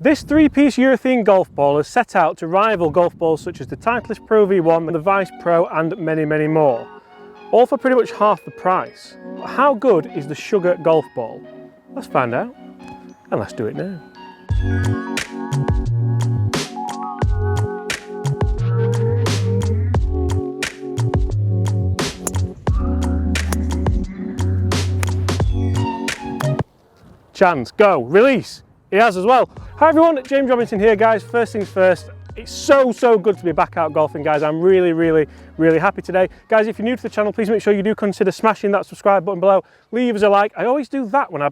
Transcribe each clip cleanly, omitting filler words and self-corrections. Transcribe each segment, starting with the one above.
This three-piece urethane golf ball is set out to rival golf balls such as the Titleist Pro-V1, the Vice Pro and many, many more. All for pretty much half the price. But how good is the Sugar golf ball? Let's find out, and let's do it now. Chance, go, release. He has as well. Hi everyone, James Robinson here guys. First things first, it's so good to be back out golfing guys. I'm really happy today. Guys, if you're new to the channel, please make sure you do consider smashing that subscribe button below. Leave us a like. I always do that when I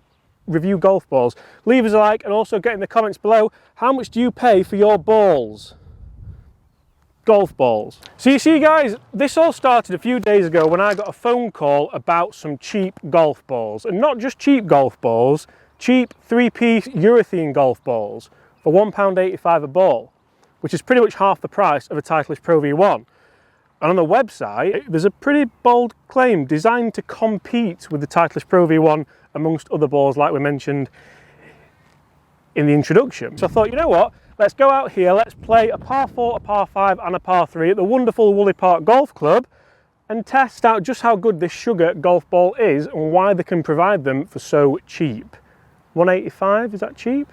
review golf balls. Leave us a like and also get in the comments below, how much do you pay for your balls? Golf balls. So you see guys, this all started a few days ago when I got a phone call about some cheap golf balls. And not just cheap golf balls, cheap three-piece urethane golf balls for £1.85 a ball, which is pretty much half the price of a Titleist Pro-V1. And on the website, there's a pretty bold claim designed to compete with the Titleist Pro-V1 amongst other balls like we mentioned in the introduction. So I thought, you know what, let's go out here, let's play a par 4, a par 5 and a par 3 at the wonderful Woolley Park Golf Club and test out just how good this Sugar golf ball is and why they can provide them for so cheap. $185, is that cheap?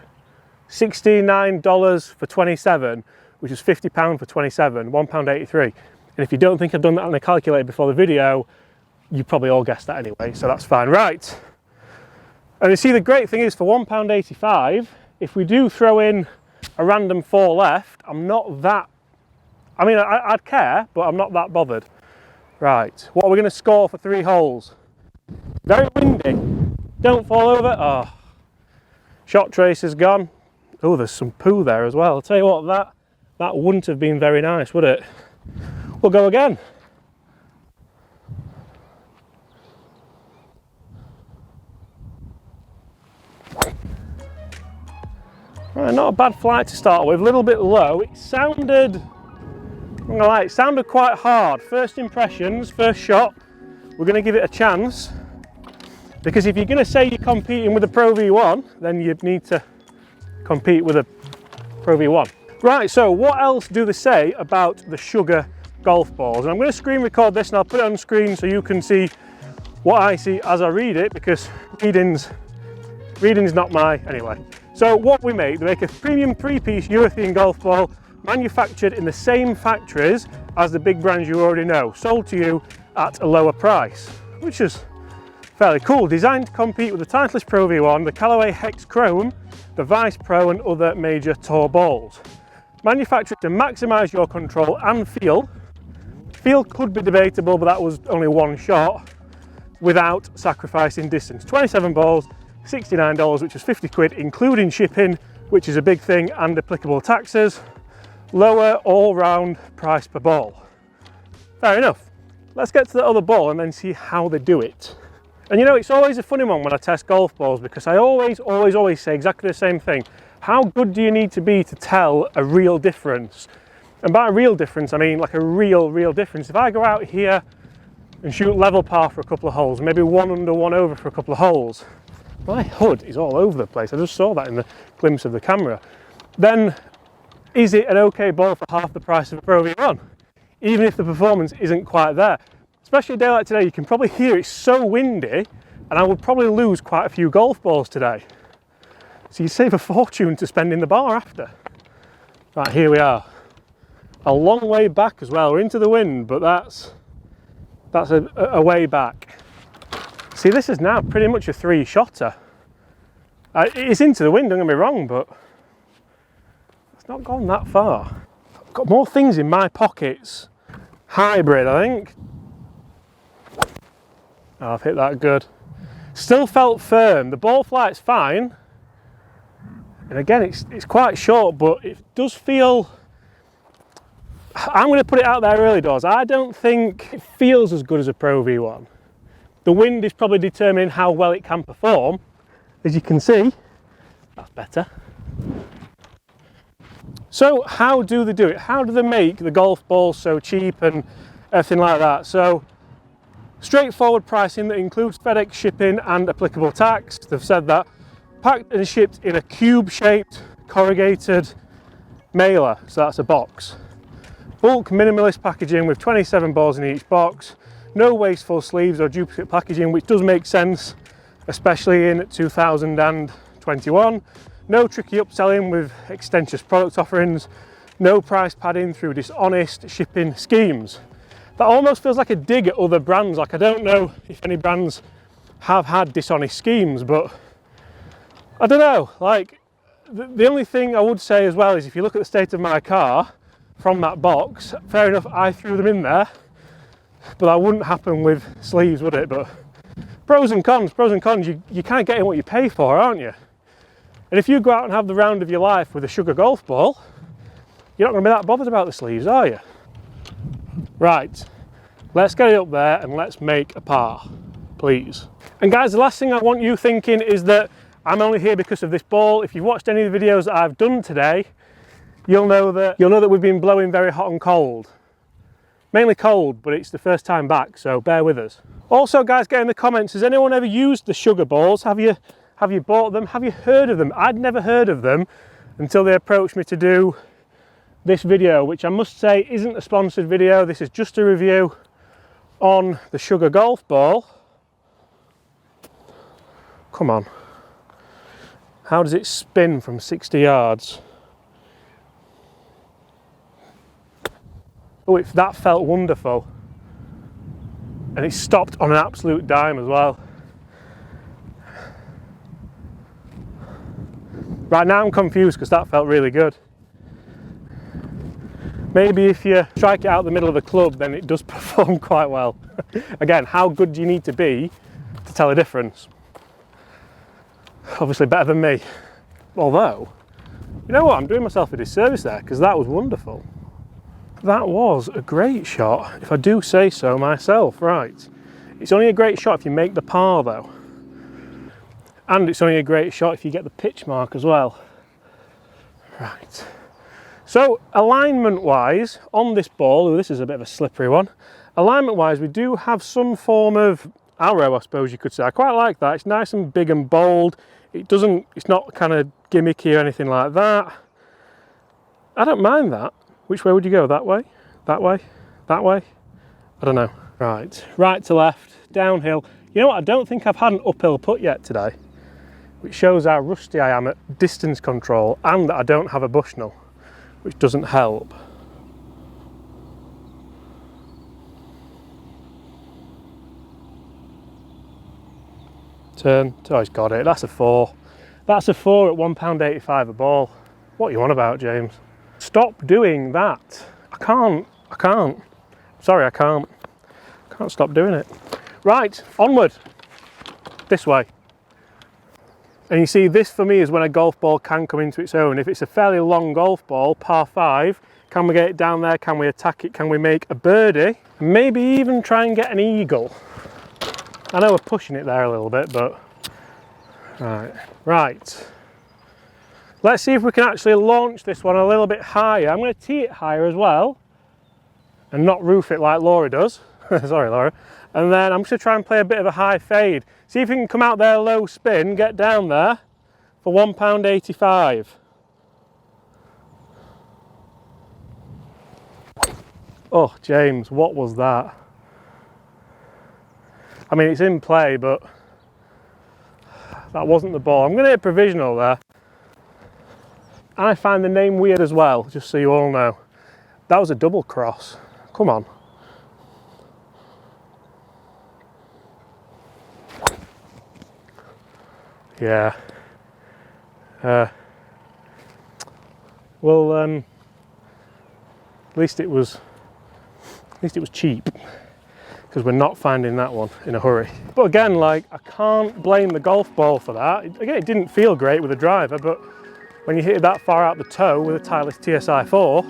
$69 for 27, which is £50 for 27, £1.83. And if you don't think I've done that on a calculator before the video, you probably all guessed that anyway, so that's fine. Right, and you see the great thing is for £1.85, if we do throw in a random 4 left, I'm not that, I mean, I'd care, but I'm not that bothered. Right, what are we going to score for 3 holes? Very windy, don't fall over. Oh. Shot trace is gone. Oh, there's some poo there as well. I'll tell you what, that wouldn't have been very nice, would it? We'll go again. Right, not a bad flight to start with, a little bit low. It sounded, I'm not gonna lie, it sounded quite hard. First impressions, first shot, we're gonna give it a chance. Because if you're going to say you're competing with a Pro-V1, then you need to compete with a Pro-V1. Right, so what else do they say about the Sugar golf balls? And I'm going to screen record this and I'll put it on screen so you can see what I see as I read it, because reading's not my, anyway. So what we make, they make a premium 3-piece urethane golf ball manufactured in the same factories as the big brands you already know, sold to you at a lower price, which is fairly cool. Designed to compete with the Titleist Pro-V1, the Callaway Hex Chrome, the Vice Pro and other major tour balls. Manufactured to maximise your control and feel. Feel could be debatable, but that was only one shot, without sacrificing distance. 27 balls, $69, which is 50 quid, including shipping, which is a big thing, and applicable taxes. Lower all-round price per ball. Fair enough. Let's get to the other ball and then see how they do it. And you know, it's always a funny one when I test golf balls, because I always say exactly the same thing. How good do you need to be to tell a real difference? And by a real difference, I mean like a real difference. If I go out here and shoot level par for a couple of holes, maybe 1 under 1 over for a couple of holes, my hood is all over the place. I just saw that in the glimpse of the camera. Then is it an okay ball for half the price of a Pro-V1? Even if the performance isn't quite there. Especially a day like today, you can probably hear it's so windy, and I would probably lose quite a few golf balls today. So you save a fortune to spend in the bar after. Right, here we are. A long way back as well. We're into the wind, but that's a way back. See, this is now pretty much a 3-shotter. It's into the wind, don't get me wrong, but it's not gone that far. I've got more things in my pockets. Hybrid, I think. Oh, I've hit that good. Still felt firm. The ball flight's fine. And again, it's quite short, but it does feel... I'm going to put it out there early doors. I don't think it feels as good as a Pro-V1. The wind is probably determining how well it can perform. As you can see, that's better. So how do they do it? How do they make the golf balls so cheap and everything like that? So straightforward pricing that includes FedEx shipping and applicable tax. They've said that. Packed and shipped in a cube-shaped corrugated mailer, so that's a box. Bulk minimalist packaging with 27 balls in each box. No wasteful sleeves or duplicate packaging, which does make sense, especially in 2021. No tricky upselling with extensive product offerings. No price padding through dishonest shipping schemes. That almost feels like a dig at other brands. Like, I don't know if any brands have had dishonest schemes, but I don't know. Like, the only thing I would say as well is if you look at the state of my car from that box, fair enough, I threw them in there, but that wouldn't happen with sleeves, would it? But pros and cons, you're kind of getting what you pay for, aren't you? And if you go out and have the round of your life with a sugar golf ball, you're not going to be that bothered about the sleeves, are you? Right, let's get it up there and let's make a par, please. And guys, the last thing I want you thinking is that I'm only here because of this ball. If you've watched any of the videos that I've done today, you'll know that we've been blowing very hot and cold. Mainly cold, but it's the first time back, so bear with us. Also, guys, get in the comments, has anyone ever used the sugar balls? Have you bought them? Have you heard of them? I'd never heard of them until they approached me to do this video, which I must say isn't a sponsored video. This is just a review on the sugar golf ball. Come on. How does it spin from 60 yards? Oh, that felt wonderful. And it stopped on an absolute dime as well. Right now I'm confused because that felt really good. Maybe if you strike it out the middle of the club, then it does perform quite well. Again, how good do you need to be to tell a difference? Obviously better than me. Although, you know what, I'm doing myself a disservice there because that was wonderful. That was a great shot, if I do say so myself. Right, it's only a great shot if you make the par though. And it's only a great shot if you get the pitch mark as well. Right. So alignment wise on this ball, this is a bit of a slippery one. Alignment wise, we do have some form of arrow, I suppose you could say. I quite like that. It's nice and big and bold. It's not kind of gimmicky or anything like that. I don't mind that. Which way would you go? That way? That way? That way? I don't know. Right to left, downhill. You know what? I don't think I've had an uphill putt yet today, which shows how rusty I am at distance control and that I don't have a Bushnell, which doesn't help. Turn. Oh, he's got it. That's a 4. That's a 4 at £1.85 a ball. What are you on about, James? Stop doing that. I can't. Sorry, I can't stop doing it. Right, onward. This way. And you see, this for me is when a golf ball can come into its own. If it's a fairly long golf ball, par 5, can we get it down there? Can we attack it? Can we make a birdie? And maybe even try and get an eagle. I know we're pushing it there a little bit, but... Right. Let's see if we can actually launch this one a little bit higher. I'm going to tee it higher as well and not roof it like Laura does. Sorry, Laura. And then I'm just going to try and play a bit of a high fade. See if we can come out there low spin, get down there for £1.85. Oh, James, what was that? I mean, it's in play, but that wasn't the ball. I'm going to hit provisional there. And I find the name weird as well, just so you all know. That was a double cross. Come on. Yeah. Well, at least it was cheap, because we're not finding that one in a hurry. But again, like, I can't blame the golf ball for that. Again, it didn't feel great with the driver, but when you hit it that far out the toe with a Titleist TSI4,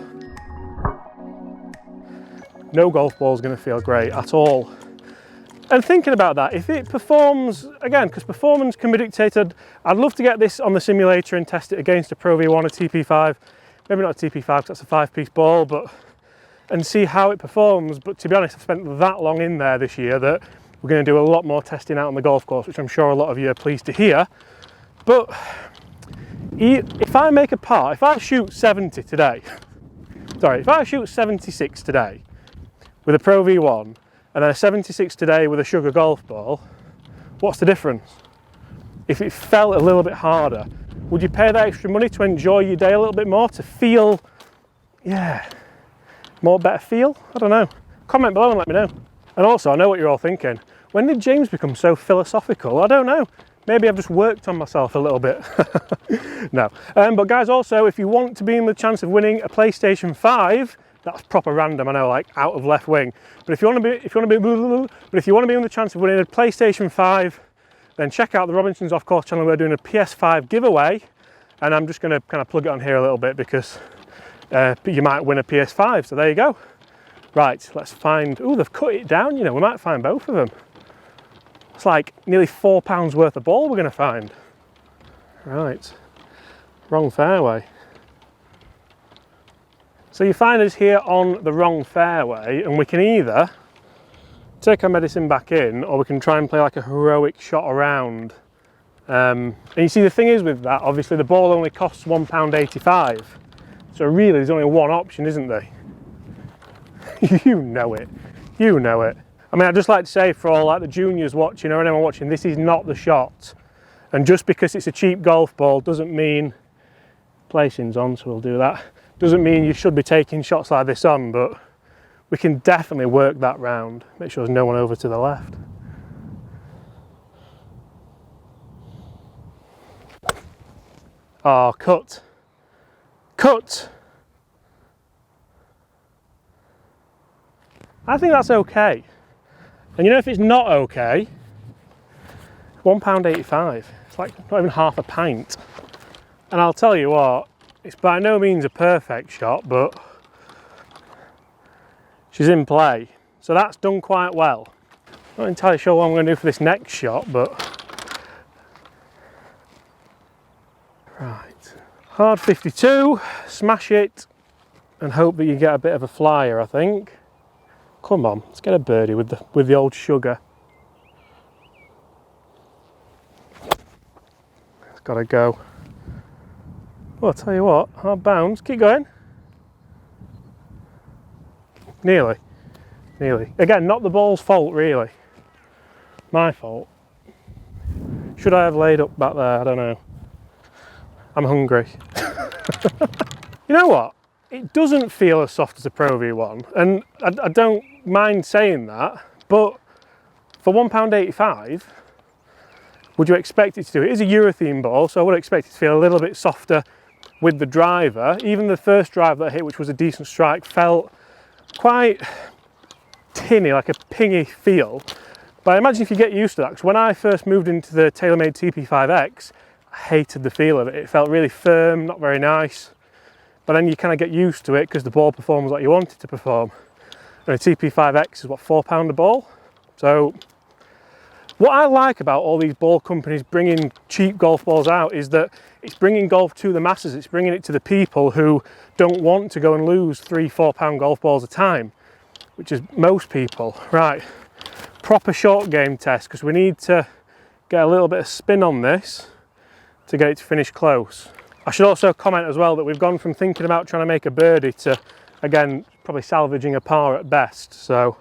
no golf ball is going to feel great at all. And thinking about that, if it performs, again, because performance can be dictated, I'd love to get this on the simulator and test it against a Pro-V1, a TP-5, maybe not a TP-5 because that's a 5-piece ball, but and see how it performs. But to be honest, I've spent that long in there this year that we're going to do a lot more testing out on the golf course, which I'm sure a lot of you are pleased to hear. But if I make a par, if I shoot 70 today, sorry, if I shoot 76 today with a Pro-V1 and then a 76 today with a Sugar golf ball, what's the difference? If it felt a little bit harder, would you pay that extra money to enjoy your day a little bit more, to feel, yeah, more better feel? I don't know. Comment below and let me know. And also, I know what you're all thinking. When did James become so philosophical? I don't know. Maybe I've just worked on myself a little bit. No. But guys, also, if you want to be in the chance of winning a PlayStation 5, that's proper random, I know, like out of left wing. But if you want to be in the chance of winning a PlayStation 5, then check out the Robinsons Off Course channel. We're doing a Ps5 giveaway, and I'm just going to kind of plug it on here a little bit because you might win a Ps5. So there you go. Right, let's find. Oh, they've cut it down. You know, we might find both of them. It's like nearly £4 worth of ball we're going to find. Right, wrong fairway. So you find us here on the wrong fairway, and we can either take our medicine back in, or we can try and play like a heroic shot around. And you see, the thing is with that, obviously the ball only costs £1.85. So really there's only one option, isn't there? You know it. You know it. I mean, I'd just like to say for all like the juniors watching or anyone watching, this is not the shot. And just because it's a cheap golf ball doesn't mean, placing's on, so we'll do that. Doesn't mean you should be taking shots like this on, but we can definitely work that round. Make sure there's no one over to the left. Oh, cut. Cut! I think that's okay. And you know, if it's not okay, £1.85. It's like not even half a pint. And I'll tell you what, it's by no means a perfect shot, but she's in play. So that's done quite well. Not entirely sure what I'm going to do for this next shot, but right. Hard 52, smash it, and hope that you get a bit of a flyer, I think. Come on, let's get a birdie with the old Sugar. It's got to go. Well, I'll tell you what, hard bounce, keep going. Nearly. Nearly. Again, not the ball's fault, really. My fault. Should I have laid up back there? I don't know. I'm hungry. You know what? It doesn't feel as soft as a Pro-V1, and I don't mind saying that, but for £1.85, would you expect it to do it? It is a urethane ball, so I would expect it to feel a little bit softer with the driver. Even the first drive that I hit, which was a decent strike, felt quite tinny, like a pingy feel. But I imagine if you get used to that, because when I first moved into the Taylormade TP-5X, I hated the feel of it. It felt really firm, not very nice. But then you kind of get used to it because the ball performs like you want it to perform. And a TP-5X is what, £4 a ball? So what I like about all these ball companies bringing cheap golf balls out is that it's bringing golf to the masses. It's bringing it to the people who don't want to go and lose £3–4 golf balls a time, which is most people. Right, proper short game test, because we need to get a little bit of spin on this to get it to finish close. I should also comment as well that we've gone from thinking about trying to make a birdie to, again, probably salvaging a par at best. So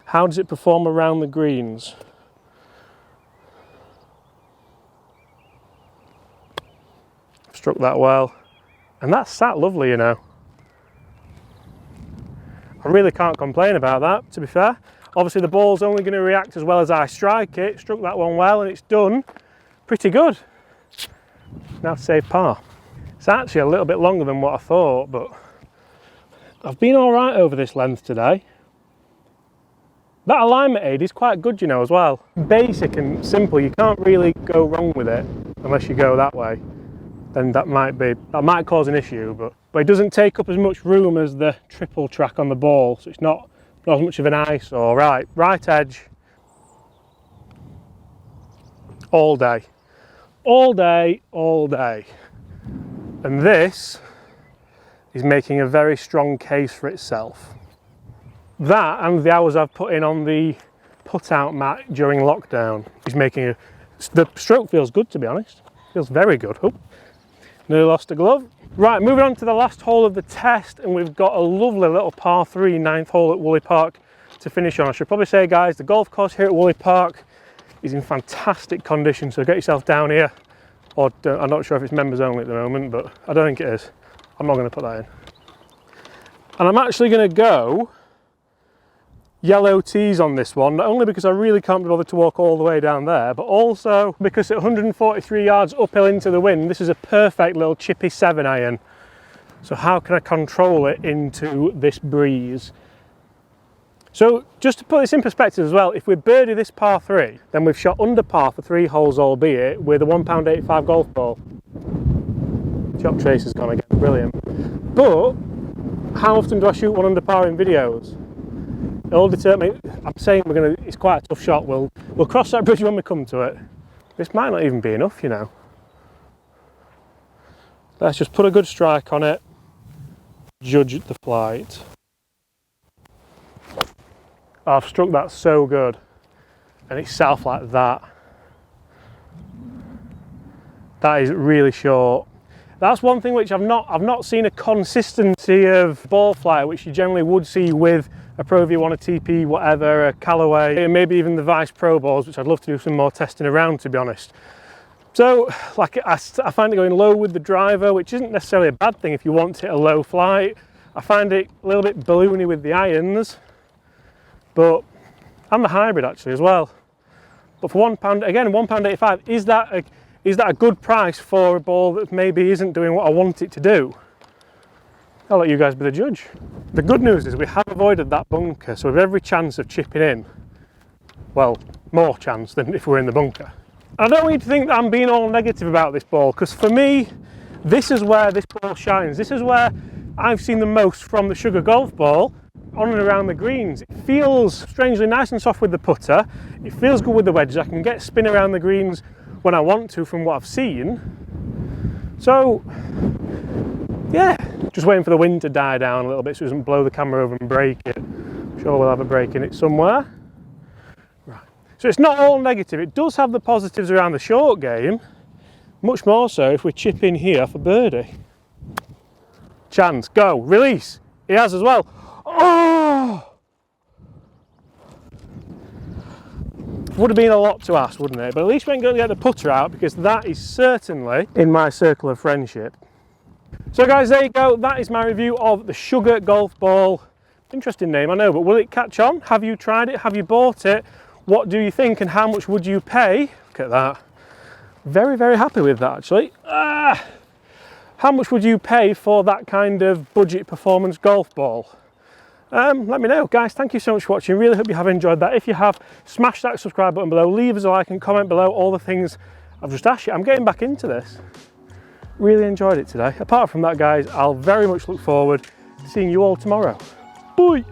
how does it perform around the greens? Struck that well, and that sat lovely, you know. I really can't complain about that, to be fair. Obviously the ball's only going to react as well as I strike it. Struck that one well, and it's done pretty good. Now to save par. It's actually a little bit longer than what I thought, but I've been all right over this length today. That alignment aid is quite good, you know, as well. Basic and simple, you can't really go wrong with it unless you go that way. Then that might cause an issue, but it doesn't take up as much room as the triple track on the ball, so it's not as much of an eyesore. Right edge, all day. All day, all day. And this is making a very strong case for itself. That and the hours I've put in on the put-out mat during lockdown is making the stroke feels good, to be honest. Feels very good. Oh. Nearly lost a glove. Right, moving on to the last hole of the test, and we've got a lovely little par 3 9th hole at Woolley Park to finish on. I should probably say, guys, the golf course here at Woolley Park is in fantastic condition, so get yourself down here. Or I'm not sure if it's members only at the moment, but I don't think it is. I'm not going to put that in. And I'm actually going to go yellow tees on this one, not only because I really can't be bothered to walk all the way down there, but also because at 143 yards uphill into the wind, this is a perfect little chippy 7 iron. So how can I control it into this breeze? So just to put this in perspective as well, if we birdie this par 3, then we've shot under par for 3 holes, albeit with a £1.85 golf ball. Chop trace has gone again, brilliant. But how often do I shoot 1 under par in videos? It'll determine. I'm saying it's quite a tough shot. We'll cross that bridge when we come to it. This might not even be enough, you know. Let's just put a good strike on it, judge the flight. Oh, I've struck that so good, and it's south like that. That is really short. That's one thing which I've not seen a consistency of ball flight which you generally would see with a Pro-V1, a TP, whatever, a Callaway, and maybe even the Vice Pro balls, which I'd love to do some more testing around, to be honest. So, like, I find it going low with the driver, which isn't necessarily a bad thing if you want it a low flight. I find it a little bit balloony with the irons, but and the hybrid actually as well. But for £1, again, £1.85, is that a good price for a ball that maybe isn't doing what I want it to do? I'll let you guys be the judge. The good news is we have avoided that bunker, so we have every chance of chipping in. Well, more chance than if we're in the bunker. I don't want you to think that I'm being all negative about this ball, because for me, this is where this ball shines. This is where I've seen the most from the Sugar golf ball on and around the greens. It feels strangely nice and soft with the putter. It feels good with the wedges. I can get spin around the greens when I want to from what I've seen. So, yeah, just waiting for the wind to die down a little bit so it doesn't blow the camera over and break it. I'm sure we'll have a break in it somewhere. Right. So it's not all negative. It does have the positives around the short game, much more so if we chip in here for birdie. Chance, go, release. He has as well. Oh! Would have been a lot to ask, wouldn't it? But at least we ain't going to get the putter out, because that is certainly in my circle of friendship. So guys, there you go. That is my review of the Sugar golf ball. Interesting name, I know, but will it catch on? Have you tried it? Have you bought it? What do you think, and how much would you pay? Look at that. Very, very happy with that, actually. How much would you pay for that kind of budget performance golf ball? Let me know. Guys, thank you so much for watching. Really hope you have enjoyed that. If you have, smash that subscribe button below, leave us a like and comment below all the things I've just asked you. I'm getting back into this. Really enjoyed it today. Apart from that, guys, I'll very much look forward to seeing you all tomorrow. Bye!